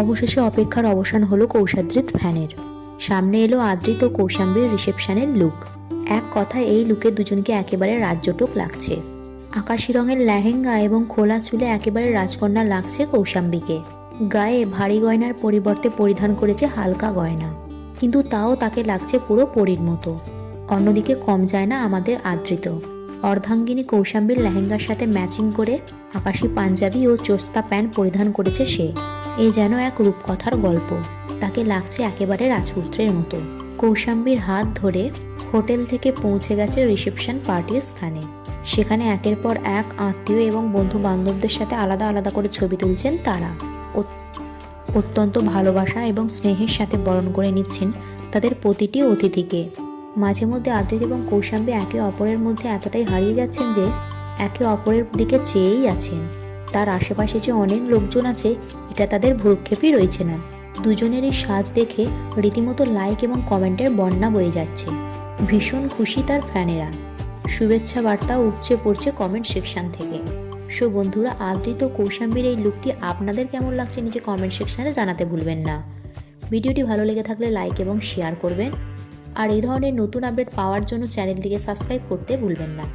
অবশেষে অপেক্ষার অবসান হলো কৌশাদ্রিত ফ্যানের। সামনে এলো আদ্রিত ও কৌশাম্বীর রিসেপশনের লুক। এক কথায় এই লুকে দুজনকে একেবারে রাজ্যটুক লাগছে। আকাশি রঙের লেহেঙ্গা এবং খোলা চুলে একেবারে রাজকন্যা লাগছে কৌশাম্বীকে। গায়ে ভারী গয়নার পরিবর্তে পরিধান করেছে হালকা গয়না, কিন্তু তাও তাকে লাগছে পুরো পরীর মতো। অন্যদিকে কম যায় না আমাদের আদ্রিত। অর্ধাঙ্গিনী কৌশাম্বীর লেহেঙ্গার সাথে ম্যাচিং করে আকাশি পাঞ্জাবি ও চোস্তা প্যান্ট পরিধান করেছে সে। এ যেন এক রূপকথার গল্প। তাকে লাগছে একেবারে রাজপুত্রের মতো। কৌশাম্বীর হাত ধরে হোটেল থেকে পৌঁছে গেছে রিসেপশন পার্টির স্থানে। সেখানে একের পর এক আত্মীয় এবং বন্ধু বান্ধবদের সাথে আলাদা আলাদা করে ছবি তুলছেন তারা। অত্যন্ত ভালোবাসা এবং স্নেহের সাথে বরণ করে নিচ্ছেন তাদের প্রতিটি অতিথিকে। মাঝে মধ্যে আদ্রিত এবং কৌশাম্বী একে অপরের মধ্যে এতটাই হারিয়ে যাচ্ছেন যে একে অপরের দিকে চেয়েই আছেন। তার আশেপাশে যে অনেক লোকজন আছে এটা তাদের ভ্রুক্ষেপই রয়েছে না। দুজনেরই সাজ দেখে রীতিমতো লাইক এবং কমেন্টের বন্যা বয়ে যাচ্ছে। ভীষণ খুশি তার ফ্যানেরা। শুভেচ্ছা বার্তা উপচে পড়ছে কমেন্ট সেকশন থেকে। সো বন্ধুরা, আদ্রিত কৌশাম্বীর এই লুকটি আপনাদের কেমন লাগছে নিচে কমেন্ট সেকশনে জানাতে ভুলবেন না। ভিডিওটি ভালো লেগে থাকলে লাইক এবং শেয়ার করবেন। আর এই ধরনের নতুন আপডেট পাওয়ার জন্য চ্যানেলটিকে সাবস্ক্রাইব করতে ভুলবেন না।